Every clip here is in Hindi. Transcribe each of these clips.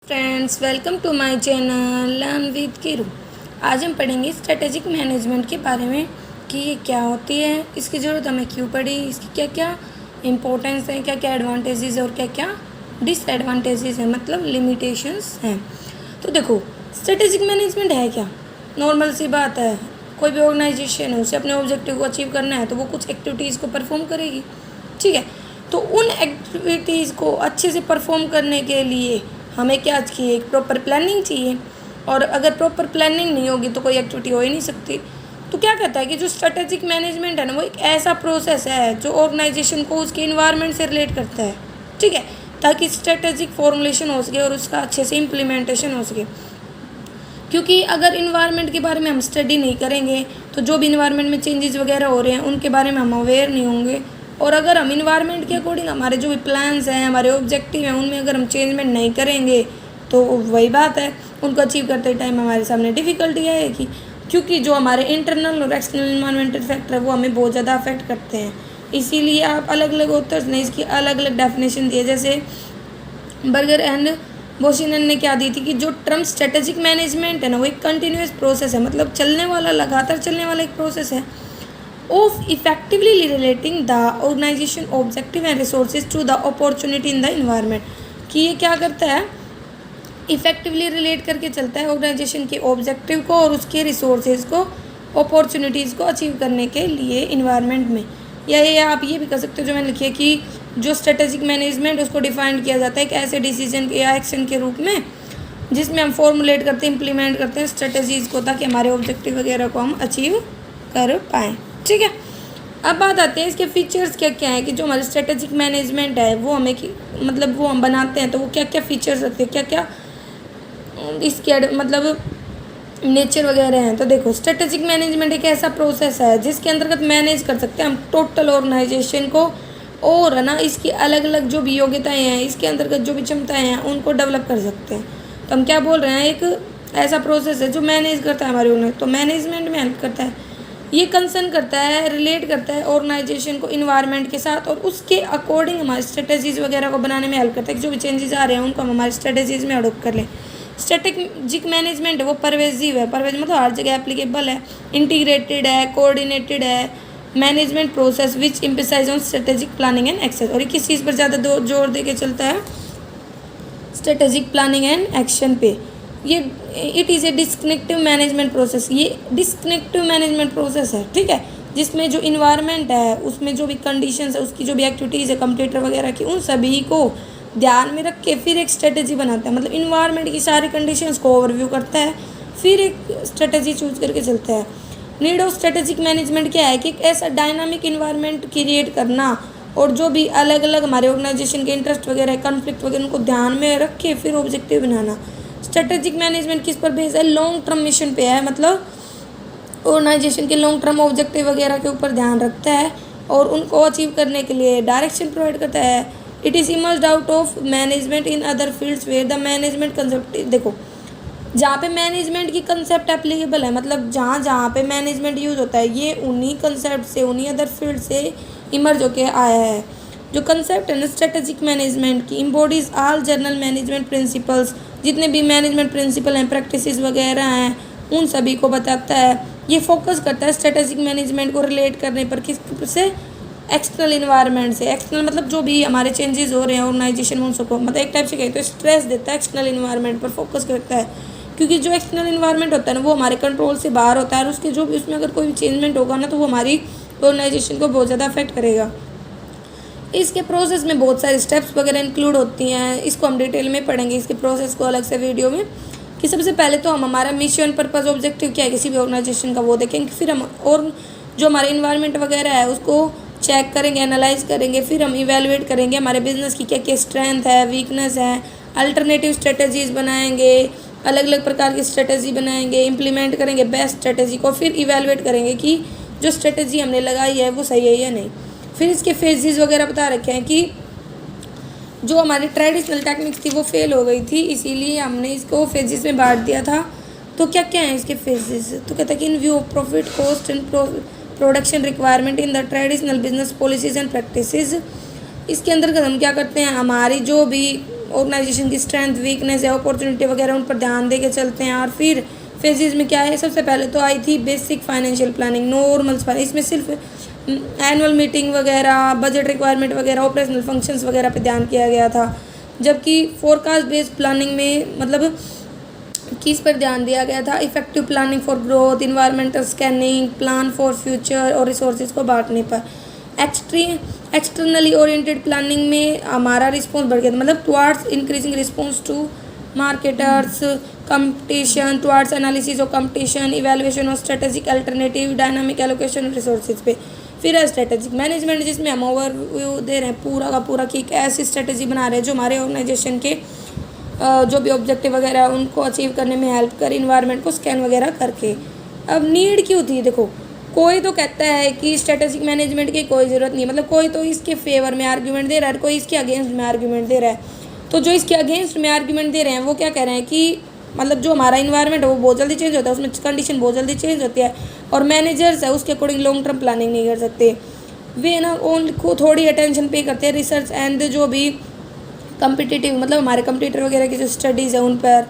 Friends, welcome to my channel learn with Kiru. आज हम पढ़ेंगे स्ट्रेटेजिक मैनेजमेंट के बारे में कि ये क्या होती है, इसकी ज़रूरत हमें क्यों पड़ी, इसकी क्या क्या इम्पोर्टेंस है, क्या क्या एडवांटेजेस और क्या क्या डिसएडवांटेजेस हैं, मतलब लिमिटेशंस हैं। तो देखो, स्ट्रेटेजिक मैनेजमेंट है क्या। नॉर्मल सी बात है, कोई भी ऑर्गेनाइजेशन है, उसे अपने ऑब्जेक्टिव को अचीव करना है तो वो कुछ एक्टिविटीज़ को परफॉर्म करेगी। ठीक है, तो उन एक्टिविटीज़ को अच्छे से परफॉर्म करने के लिए हमें क्या चाहिए, एक प्रॉपर प्लानिंग चाहिए। और अगर प्रॉपर प्लानिंग नहीं होगी तो कोई एक्टिविटी हो ही नहीं सकती। तो क्या कहता है कि जो स्ट्रेटेजिक मैनेजमेंट है ना, वो एक ऐसा प्रोसेस है जो ऑर्गेनाइजेशन को उसके इन्वायरमेंट से रिलेट करता है। ठीक है, ताकि स्ट्रेटेजिक फॉर्मुलेशन हो सके और उसका अच्छे से इम्प्लीमेंटेशन हो सके। क्योंकि अगर इन्वायरमेंट के बारे में हम स्टडी नहीं करेंगे तो जो भी इन्वायरमेंट में चेंजेस वगैरह हो रहे हैं उनके बारे में हम अवेयर नहीं होंगे। और अगर हम इन्वायरमेंट के अकॉर्डिंग हमारे जो भी प्लान्स हैं, हमारे ऑब्जेक्टिव हैं, उनमें अगर हम चेंजमेंट नहीं करेंगे तो वही बात है, उनको अचीव करते टाइम हमारे सामने डिफ़िकल्टी आएगी। क्योंकि जो हमारे इंटरनल और एक्सटर्नल इन्वायरमेंटल फैक्टर है वो हमें बहुत ज़्यादा अफेक्ट करते हैं। इसीलिए आप अलग अलग ऑथर्स ने इसकी अलग अलग डेफिनेशन दी है। जैसे बर्गर एंड बोशिनन ने क्या दी थी कि जो टर्म स्ट्रेटेजिक मैनेजमेंट है ना, वो एक कंटिन्यूस प्रोसेस है, मतलब चलने वाला, लगातार चलने वाला एक प्रोसेस है of effectively relating the organisation objective and resources to the opportunity in the environment. कि ये क्या करता है, इफेक्टिवली रिलेट करके चलता है ऑर्गेनाइजेशन के ऑब्जेक्टिव को और उसके रिसोर्सेज को, अपॉर्चुनिटीज़ को अचीव करने के लिए इन्वायरमेंट में। या ये आप ये भी कर सकते हो जो मैंने लिखी है कि जो स्ट्रेटेजिक मैनेजमेंट उसको डिफाइन किया जाता है एक ऐसे डिसीजन के या एक्शन के रूप में जिसमें हम फॉर्मुलेट करते हैं, इम्प्लीमेंट करते हैं स्ट्रेटजीज़ को, ताकि हमारे ऑब्जेक्टिव वगैरह को हम अचीव कर पाएँ। ठीक है, अब बात आते हैं इसके फीचर्स क्या क्या है कि जो हमारे स्ट्रेटेजिक मैनेजमेंट है वो हमें मतलब वो हम बनाते हैं तो वो क्या क्या फीचर्स रखते हैं, क्या क्या इसके मतलब नेचर वगैरह हैं। तो देखो, स्ट्रेटेजिक मैनेजमेंट एक ऐसा प्रोसेस है जिसके अंतर्गत मैनेज कर सकते हैं हम टोटल ऑर्गेनाइजेशन को, और है ना इसकी अलग अलग जो भी योग्यताएँ हैं, इसके अंतर्गत जो भी क्षमताएँ हैं उनको डेवलप कर सकते हैं। तो हम क्या बोल रहे हैं, एक ऐसा प्रोसेस है जो मैनेज करता है हमारे ऑर्गेनाइजेशन, तो मैनेजमेंट में हेल्प करता है। ये कंसर्न करता है, रिलेट करता है ऑर्गेनाइजेशन को इन्वायरमेंट के साथ, और उसके अकॉर्डिंग हमारे स्ट्रेटेजीज़ वगैरह को बनाने में हेल्प करता है कि जो भी चेंजेस आ रहे हैं उनको हम हमारे स्ट्रेटेजीज़ में अडोप्ट कर लें। स्ट्रेटेजिक मैनेजमेंट है वो परवेजिव है, परवेज मतलब हर जगह एप्लीकेबल है, इंटीग्रेटेड है, कोऑर्डिनेटेड है management process which emphasise on strategic planning and action. और ये किस चीज़ पर ज़्यादा जोर दे के चलता है, स्ट्रेटेजिक प्लानिंग एंड एक्शन पे। ये it is a disconnective management process, ये डिस्कनेक्टिव मैनेजमेंट प्रोसेस है। ठीक है, जिसमें जो इन्वायरमेंट है उसमें जो भी कंडीशंस है, उसकी जो भी एक्टिविटीज़ है कंप्यूटर वगैरह की, उन सभी को ध्यान में रख के फिर एक स्ट्रेटेजी बनाता है। मतलब इन्वायरमेंट की सारी कंडीशंस को ओवरव्यू करता है, फिर एक स्ट्रेटेजी चूज करके चलता है। नीड ऑफ स्ट्रेटेजिक मैनेजमेंट क्या है कि एक ऐसा डायनामिक इन्वायरमेंट क्रिएट करना, और जो भी अलग अलग हमारे ऑर्गेनाइजेशन के इंटरेस्ट वगैरह, कॉन्फ्लिक्ट वगैरह, उनको ध्यान में रख के फिर ऑब्जेक्टिव बनाना। स्ट्रेटेजिक मैनेजमेंट किस पर बेस है, लॉन्ग टर्म मिशन पे है, मतलब ऑर्गेनाइजेशन के लॉन्ग टर्म ऑब्जेक्टिव वगैरह के ऊपर ध्यान रखता है और उनको अचीव करने के लिए डायरेक्शन प्रोवाइड करता है। It is emerged out of management in other fields where the management concept. देखो, जहाँ पे मैनेजमेंट की कंसेप्ट एप्लीकेबल है, मतलब जहाँ जहाँ पे मैनेजमेंट यूज़ होता है, ये उन्हीं कंसेप्ट से, उन्हीं अदर फील्ड से इमर्ज होके आया है। जो कंसेप्ट है ना स्ट्रेटेजिक मैनेजमेंट की, इम्बॉडीज ऑल जनरल मैनेजमेंट प्रिंसिपल्स, जितने भी मैनेजमेंट प्रिंसिपल हैं, प्रैक्टिसेस वगैरह हैं, उन सभी को बताता है। ये फोकस करता है स्ट्रेटेजिक मैनेजमेंट को रिलेट करने पर किस से, एक्सटर्नल इन्वायरमेंट से। एक्सटर्नल मतलब जो भी हमारे चेंजेस हो रहे हैं ऑर्गेनाइजेशन में, उन सबको मतलब एक टाइप से कहें तो स्ट्रेस देता है, एक्सटर्नल इन्वायरमेंट पर फोकस करता है। क्योंकि जो एक्सटर्नल इन्वायरमेंट होता है ना, वो हमारे कंट्रोल से बाहर होता है, और उसके जो भी उसमें अगर कोई भी चेंजमेंट होगा ना तो वो हमारी ऑर्गेनाइजेशन को बहुत ज़्यादा अफेक्ट करेगा। इसके प्रोसेस में बहुत सारे स्टेप्स वगैरह इंक्लूड होती हैं, इसको हम डिटेल में पढ़ेंगे इसके प्रोसेस को अलग से वीडियो में। कि सबसे पहले तो हम हमारा मिशन, पर्पस, ऑब्जेक्टिव क्या है किसी भी ऑर्गेनाइजेशन का वो देखेंगे, फिर हम और जो हमारे इन्वायरमेंट वगैरह है उसको चेक करेंगे, एनालाइज करेंगे, फिर हम इवेलुएट करेंगे हमारे बिजनेस की क्या क्या स्ट्रेंथ है, वीकनेस है, अल्टरनेटिव स्ट्रेटजीज बनाएंगे, अलग अलग प्रकार की स्ट्रेटजी बनाएंगे, इम्प्लीमेंट करेंगे बेस्ट स्ट्रेटजी को, फिर इवेलुएट करेंगे कि जो स्ट्रेटजी हमने लगाई है वो सही है या नहीं। फिर इसके फेजेस वगैरह बता रखे हैं कि जो हमारी ट्रेडिशनल टेक्निक्स थी वो फेल हो गई थी, इसीलिए हमने इसको फेजेस में बांट दिया था। तो क्या क्या हैं इसके फेजेस, तो कहता है कि इन view of profit, cost and production requirement in the traditional business policies and practices. इसके अंतर्गत हम क्या करते हैं, हमारी जो भी ऑर्गेनाइजेशन की स्ट्रेंथ, वीकनेस या अपॉर्चुनिटी वगैरह उन पर ध्यान दे के चलते हैं। और फिर फेजेस में क्या है, सबसे पहले तो आई थी बेसिक फाइनेंशियल प्लानिंग, नॉर्मल। इसमें सिर्फ एनुअल मीटिंग वगैरह, बजट रिक्वायरमेंट वगैरह, ऑपरेशनल फंक्शंस वगैरह पे ध्यान किया गया था। जबकि फोरकास्ट बेस्ड प्लानिंग में मतलब किस पर ध्यान दिया गया था, effective planning for growth, environmental scanning, plan for future और रिसोर्सेज को बांटने पर। एक्सटर्नली ओरिएंटेड प्लानिंग में हमारा रिस्पॉन्स बढ़ गया था, मतलब towards increasing response to marketers, competition, towards analysis of competition, evaluation of strategic alternative, dynamic allocation of resources पे। फिर है स्ट्रेटेजिक मैनेजमेंट, जिसमें हम ओवरव्यू दे रहे हैं पूरा का पूरा कि एक ऐसी स्ट्रेटेजी बना रहे हैं जो हमारे ऑर्गेनाइजेशन के जो भी ऑब्जेक्टिव वगैरह है उनको अचीव करने में हेल्प कर, इन्वायरमेंट को स्कैन वगैरह करके। अब नीड क्यों थी, देखो कोई तो कहता है कि स्ट्रेटेजिक मैनेजमेंट की कोई ज़रूरत नहीं, मतलब कोई तो इसके फेवर में आर्ग्यूमेंट दे रहा है, कोई इसके अगेंस्ट में आर्ग्यूमेंट दे रहा है। तो जो इसके अगेंस्ट में आर्ग्यूमेंट दे रहे हैं वो क्या कह रहे हैं कि मतलब जो हमारा इन्वायरमेंट है वो बहुत जल्दी चेंज होता है, उसमें कंडीशन बहुत जल्दी चेंज होती है और मैनेजर्स है उसके अकॉर्डिंग लॉन्ग टर्म प्लानिंग नहीं कर सकते। वे ना ओनली को थोड़ी अटेंशन पे करते हैं रिसर्च एंड जो भी कम्पिटिटिव, मतलब हमारे कंप्यूटर वगैरह की जो स्टडीज़ है उन पर।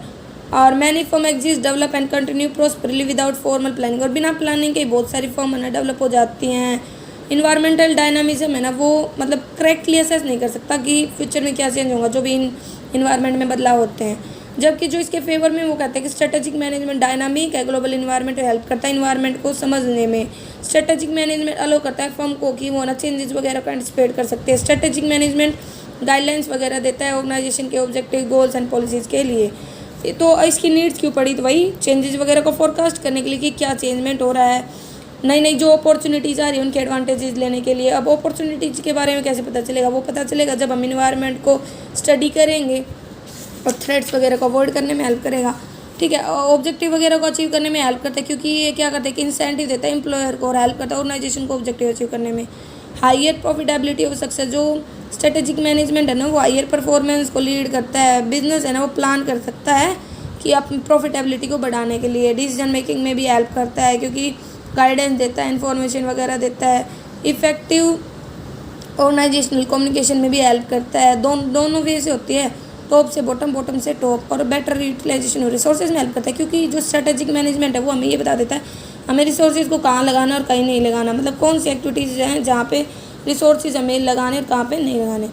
और many form exist, develop and continue prosperously without formal planning, और बिना प्लानिंग के बहुत सारी फॉर्म है ना डेवलप हो जाती हैं। इन्वायरमेंटल डायनामिज्म है ना वो मतलब करेक्टली असेस नहीं कर सकता कि फ्यूचर में क्या चेंज होगा जो भी इन्वायरमेंट में बदलाव होते हैं। जबकि जो इसके फेवर में वो कहते हैं कि स्ट्रेटेजिक मैनेजमेंट डायनामिक है, ग्लोबल इन्वायरमेंट हेल्प करता है इन्वायरमेंट को समझने में। स्ट्रेटेजिक मैनेजमेंट अलो करता है फर्म को कि वो ना चेंजेस वगैरह को एंटिसिपेट कर सकते हैं। स्ट्रेटेजिक मैनेजमेंट गाइडलाइंस वगैरह देता है ऑर्गेनाइजेशन के ऑब्जेक्टिव, गोल्स एंड पॉलिसीज़ के लिए। तो इसकी नीड्स क्यों पड़ी, तो वही चेंजेस वगैरह को फोरकास्ट करने के लिए कि क्या चेंजमेंट हो रहा है, नई नई जो अपॉर्चुनिटीज़ आ रही है उनके एडवांटेजेस लेने के लिए। अब अपॉर्चुनिटीज़ के बारे में कैसे पता चलेगा, वो पता चलेगा जब हम इन्वायरमेंट को स्टडी करेंगे और थ्रेट्स वगैरह को अवॉइड करने में हेल्प करेगा। ठीक है, ऑब्जेक्टिव वगैरह को अचीव करने में हेल्प करता है, क्योंकि ये क्या करता है कि इंसेंटिव देता है एम्प्लॉयर को और हेल्प करता है ऑर्गेनाइजेशन को ऑब्जेक्टिव अचीव करने में। हायर प्रॉफिटेबिलिटी ऑफ सक्सेस, जो स्ट्रेटेजिक मैनेजमेंट है ना वो हायर परफॉर्मेंस को लीड करता है। बिजनेस है ना वो प्लान कर सकता है कि अपनी प्रॉफिटेबिलिटी को बढ़ाने के लिए। डिसीजन मेकिंग में भी हेल्प करता है क्योंकि गाइडेंस देता है, इन्फॉर्मेशन वगैरह देता है। इफेक्टिव ऑर्गेनाइजेशनल कम्युनिकेशन में भी हेल्प करता है। दोनों वे से होती है, टॉप से बॉटम, बॉटम से टॉप। और बेटर यूटिलाइजेशन ऑफ रिसोर्सेज में हेल्प करता है, क्योंकि जो स्ट्रेटेजिक मैनेजमेंट है वो हमें ये बता देता है हमें रिसोर्सेज को कहाँ लगाना और कहीं नहीं लगाना, मतलब कौन सी एक्टिविटीज़ हैं जहाँ पे रिसोर्सेज हमें लगाने और कहाँ पे नहीं लगाने।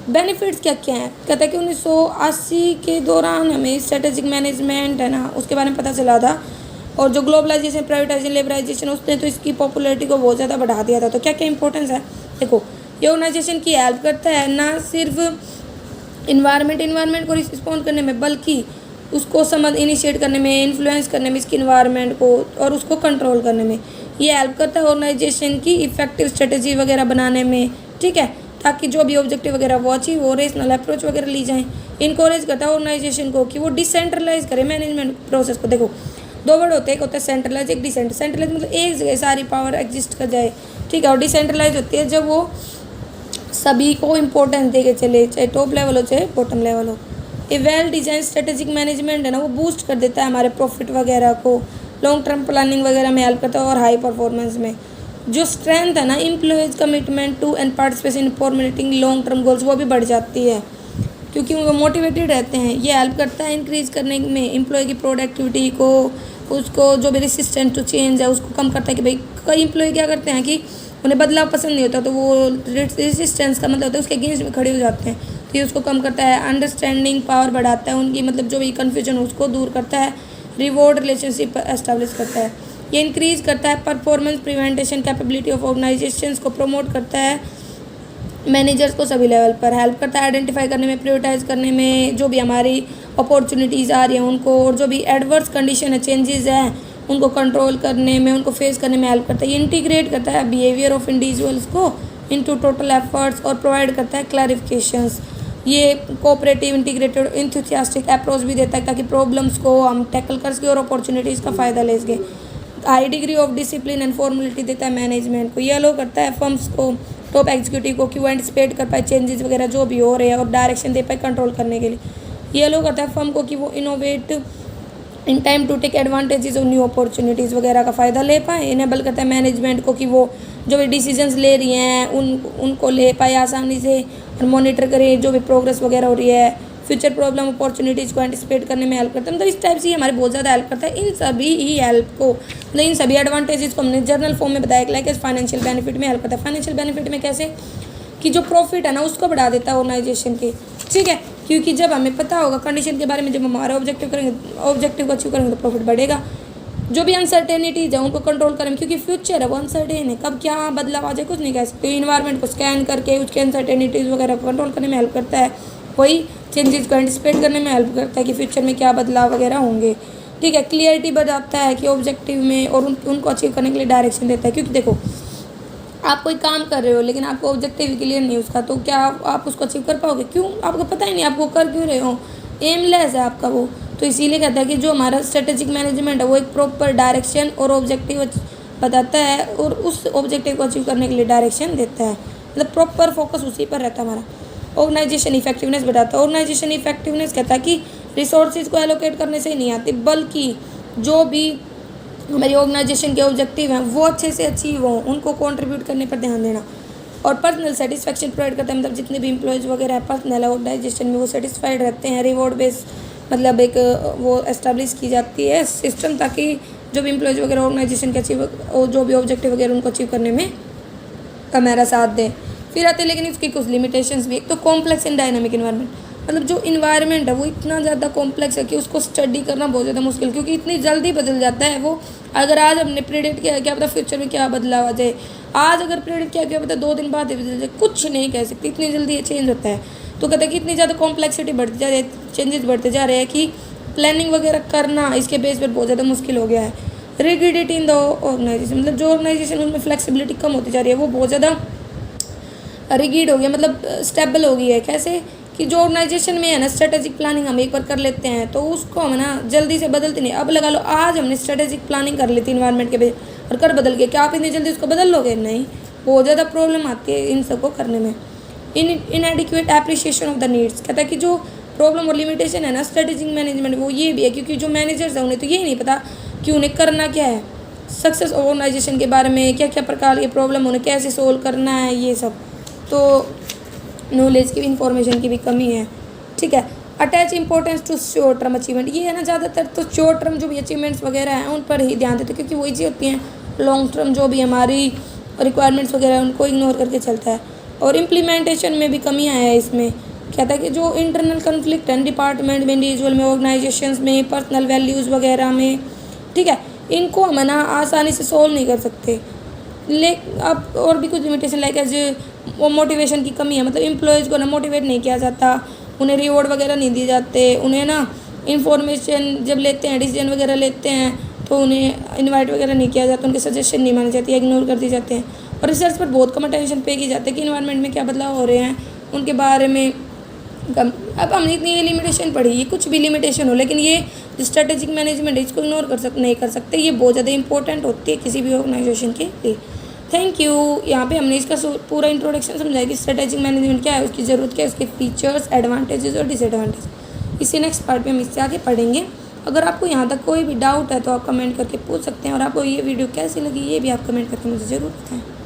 बेनिफिट्स क्या क्या हैं, कहता है कि 1980 के दौरान हमें स्ट्रेटेजिक मैनेजमेंट है ना उसके बारे में पता चला था, और जो ग्लोबलाइजेशन, प्राइवेटाइजेशन, लेबराइजेशन उसने तो इसकी पॉपुलैरिटी को बहुत ज़्यादा बढ़ा दिया था। तो क्या क्या इंपॉर्टेंस है, देखो ये ऑर्गेनाइजेशन की हेल्प करता है ना सिर्फ इन्वायरमेंट को रिस्पॉन्ड करने में, बल्कि उसको समझ इनिशिएट करने में, इन्फ्लुएंस करने में इसकी इन्वायरमेंट को, और उसको कंट्रोल करने में ये हेल्प करता है ऑर्गेनाइजेशन की इफेक्टिव स्ट्रेटेजी वगैरह बनाने में। ठीक है, ताकि जो भी ऑब्जेक्टिव वगैरह वो अचीव हो, रेशनल अप्रोच वगैरह ली जाए। इनकरेज करता है ऑर्गेनाइजेशन को कि वो डिसेंट्रलाइज करे मैनेजमेंट प्रोसेस को। देखो दो वर्ड होते हैं, एक होता है सेंट्रलाइज, एक डिसेंट्रलाइज। सेंट्रलाइज मतलब एक जगह सारी पावर एग्जिस्ट कर जाए, ठीक है, और डिसेंट्रलाइज होती है जब वो सभी को इम्पोर्टेंस दे के चले, चाहे टॉप लेवल हो चाहे बॉटम लेवल हो। ए वेल डिजाइन स्ट्रेटेजिक मैनेजमेंट है ना वो बूस्ट कर देता है हमारे प्रॉफिट वगैरह को, लॉन्ग टर्म प्लानिंग वगैरह में हेल्प करता है, और हाई परफॉर्मेंस में। जो स्ट्रेंथ है ना employees commitment to and participation in formulating long term goals, वो भी बढ़ जाती है क्योंकि वो मोटिवेटेड रहते हैं। ये हेल्प करता है इंक्रीज करने में एम्प्लॉय की प्रोडक्टिविटी को, उसको जो भी रेसिस्टेंट टू चेंज है उसको कम करता है। कि भाई कई एम्प्लॉय क्या करते हैं कि उन्हें बदलाव पसंद नहीं होता, तो वो रेसिस्टेंस का मतलब होता है उसके अगेंस्ट में खड़े हो जाते हैं, तो ये उसको कम करता है। अंडरस्टैंडिंग पावर बढ़ाता है उनकी, मतलब जो भी कन्फ्यूजन है उसको दूर करता है। रिवॉर्ड रिलेशनशिप एस्टैब्लिश करता है। ये इंक्रीज करता है performance prevention capability of organisations को प्रमोट करता है मैनेजर्स को सभी लेवल पर। हेल्प करता है आइडेंटिफाई करने में, प्रायोरिटाइज करने में जो भी हमारी अपॉर्चुनिटीज़ आ रही हैं उनको, और जो भी एडवर्स कंडीशन है, चेंजेस हैं उनको कंट्रोल करने में, उनको फेस करने में हेल्प करता है। ये इंटीग्रेट करता है बिहेवियर ऑफ इंडिविजुअल्स को इनटू टोटल एफर्ट्स, और प्रोवाइड करता है क्लैरिफिकेशंस। ये कोऑपरेटिव, इंटीग्रेटेड, इंथुसियास्टिक अप्रोच भी देता है ताकि प्रॉब्लम्स को हम टैकल कर सकें और अपॉर्चुनिटीज़ का फ़ायदा ले सकें। High degree of discipline and formality देता है मैनेजमेंट को। ये अलो करता है फर्म्स को, टॉप एग्जीक्यूटिव को कि वो एंटिसिपेट कर पाए चेंजेस वगैरह जो भी हो रहे हैं और डायरेक्शन दे पाए कंट्रोल करने के लिए। ये अलो करता है फर्म को कि वो innovate in time to take advantages और न्यू अपॉर्चुनिटीज़ वगैरह का फ़ायदा ले पाए। इनेबल करता है मैनेजमेंट को कि वो जो भी डिसीजंस ले रही हैं उनको ले पाए आसानी से, और मॉनिटर करें जो भी प्रोग्रेस वगैरह हो रही है। फ्यूचर प्रॉब्लम अपॉर्चुनिटीज़ को एंटिसिपेट करने में हेल्प करता है। मतलब इस टाइप से हमारे बहुत ज़्यादा हेल्प करता है। इन सभी ही हेल्प को मतलब इन सभी एडवांटेजेस को हमने जर्नल फॉर्म में बताया, लाइक फाइनेंशियल बेनिफिट में हेल्प करता है। फाइनेंशियल बेनिफिट में कैसे कि जो प्रॉफिट है ना उसको बढ़ा देता है ऑर्गेनाइजेशन के, ठीक है, क्योंकि जब हमें पता होगा कंडीशन के बारे में, जब हमारा ऑब्जेक्टिव को अचीव करेंगे तो प्रॉफिट बढ़ेगा। जो भी अनसर्टेनिटीज है उनको कंट्रोल करें, क्योंकि फ्यूचर है वो अनसर्टेन है, कब क्या बदलाव आ जाए कुछ नहीं कह सकते। इन्वायरमेंट को स्कैन करके उसके अनसर्टेनिटीज़ वगैरह को कंट्रोल करने में हेल्प करता है। वही चेंजेस को एंटिसिपेट करने में हेल्प करता है कि फ्यूचर में क्या बदलाव वगैरह होंगे, ठीक है। क्लियरिटी बताता है कि ऑब्जेक्टिव में और उनको अचीव करने के लिए डायरेक्शन देता है। क्योंकि देखो आप कोई काम कर रहे हो लेकिन आपको ऑब्जेक्टिव क्लियर नहीं उसका, तो क्या आप उसको अचीव कर पाओगे? क्यों? आपको पता ही नहीं आपको कर क्यों रहे हो, एमलेस है आपका वो। तो इसीलिए कहता है कि जो हमारा स्ट्रेटेजिक मैनेजमेंट है वो एक प्रॉपर डायरेक्शन और ऑब्जेक्टिव बताता है और उस ऑब्जेक्टिव को अचीव करने के लिए डायरेक्शन देता है, मतलब प्रॉपर फोकस उसी पर रहता है हमारा। ऑर्गेनाइजेशन इफेक्टिवनेस बताता है। ऑर्गेनाइजेशन इफेक्टिवनेस कहता है कि रिसोर्सेज को एलोकेट करने से ही नहीं आती, बल्कि जो भी हमारी ऑर्गेनाइजेशन के ऑब्जेक्टिव हैं वो अच्छे से अचीव हों, उनको कंट्रीब्यूट करने पर ध्यान देना। और पर्सनल सेटिस्फैक्शन प्रोवाइड करता है, मतलब जितने भी एम्प्लॉयज़ वगैरह है पर्सनल ऑर्गेनाइजेशन में वो सेटिस्फाइड रहते हैं। रिवॉर्ड बेस मतलब एक वो एस्टेब्लिश की जाती है सिस्टम, ताकि जो भी एम्प्लॉयज़ वगैरह ऑर्गेनाइजेशन के अचीव और जो भी ऑब्जेक्टिव वगैरह उनको अचीव करने में हमारा साथ दें। फिर आते हैं लेकिन इसकी कुछ लिमिटेशंस भी। एक तो कॉम्प्लेक्स एंड डायनामिक इन्वायरमेंट, मतलब जो इन्वायरमेंट है वो इतना ज़्यादा कॉम्प्लेक्स है कि उसको स्टडी करना बहुत ज़्यादा मुश्किल, क्योंकि इतनी जल्दी बदल जाता है वो। अगर आज हमने प्रेडिक्ट किया क्या पता फ्यूचर में क्या बदलाव आ जाए, आज अगर प्रेडिक्ट किया क्या पता 2 दिन बाद ही बदल जाए, कुछ नहीं कह सकते, इतनी जल्दी ये चेंज होता है। तो कहते हैं कि इतनी ज़्यादा कॉम्प्लेक्सिटी बढ़ती जा रही है, चेंजेस बढ़ते जा रहे हैं कि प्लानिंग वगैरह करना इसके बेस पर बहुत ज़्यादा मुश्किल हो गया है। रिगिडिटी इन द ऑर्गेनाइजेशन, मतलब जो ऑर्गेनाइजेशन उनमें फ्लेक्सिबिलिटी कम होती जा रही है, वो बहुत ज़्यादा रिगिड हो गया, मतलब स्टेबल हो गई है। कैसे कि जो ऑर्गेनाइजेशन में है ना स्ट्रेटेजिक प्लानिंग हम एक बार कर लेते हैं तो उसको हम ना जल्दी से बदलते नहीं। अब लगा लो आज हमने स्ट्रेटेजिक प्लानिंग कर ली थी इन्वायरमेंट के बेस और कर बदल गए, क्या आप इतनी जल्दी उसको बदल लोगे? नहीं, बहुत ज़्यादा प्रॉब्लम आती है इन सबको करने में। इनएडिक्वेट एप्रिसिएशन ऑफ द नीड्स, कहता है कि जो प्रॉब्लम और लिमिटेशन है ना स्ट्रेटेजिक मैनेजमेंट वो ये भी है, क्योंकि जो मैनेजर्स हैं उन्हें तो ये नहीं पता कि उन्हें करना क्या है, सक्सेस ऑर्गेनाइजेशन के बारे में क्या क्या प्रकार के प्रॉब्लम उन्हें कैसे सोल्व करना है, ये सब। तो नॉलेज की इंफॉर्मेशन की भी कमी है, ठीक है। Attach importance to short term achievement, ये है ना ज़्यादातर तो शॉर्ट टर्म जो भी अचीवमेंट्स वगैरह हैं उन पर ही ध्यान देते हैं, क्योंकि वही चीज़ होती हैं। लॉन्ग टर्म जो भी हमारी रिक्वायरमेंट्स वगैरह उनको इग्नोर करके चलता है। और इम्प्लीमेंटेशन में भी कमियाँ हैं इसमें। कहता है कि जो इंटरनल कन्फ्लिक्ट है डिपार्टमेंट में, इंडिविजुअल में, ऑर्गेनाइजेशंस में, पर्सनल वैल्यूज़ वगैरह में, ठीक है, इनको हम ना आसानी से सोल्व नहीं कर सकते। अब और भी कुछ लिमिटेशन लाइक एज वो मोटिवेशन की कमी है, मतलब एम्प्लॉयज़ को ना मोटिवेट नहीं किया जाता, उन्हें रिवॉर्ड वगैरह नहीं दिए जाते, उन्हें ना इन्फॉर्मेशन जब लेते हैं डिसीजन वगैरह लेते हैं तो उन्हें इनवाइट वगैरह नहीं किया जाता, उनके सजेशन नहीं माने जाते, इग्नोर कर दिए जाते हैं। और रिसर्च पर बहुत कम अटेंशन पे की जाती है कि इन्वायरमेंट में क्या बदलाव हो रहे हैं उनके बारे में कम। अब हमने इतनी ये लिमिटेशन पढ़ी, ये कुछ भी लिमिटेशन हो लेकिन ये स्ट्रेटेजिक मैनेजमेंट है इसको इग्नोर नहीं कर सकते, ये बहुत ज़्यादा इंपॉर्टेंट होती है किसी भी ऑर्गेनाइजेशन के लिए। Thank you. यहाँ पे हमने इसका पूरा इंट्रोडक्शन समझाया कि स्ट्रेटेजिक मैनेजमेंट क्या है, उसकी ज़रूरत क्या है, उसके फीचर्स, एडवांटेजेस और डिसएडवांटेज। इसी नेक्स्ट पार्ट में हम इससे आगे पढ़ेंगे। अगर आपको यहाँ तक कोई भी डाउट है तो आप कमेंट करके पूछ सकते हैं, और आपको ये वीडियो कैसी लगी ये भी आप कमेंट करके मुझे ज़रूर बताएं।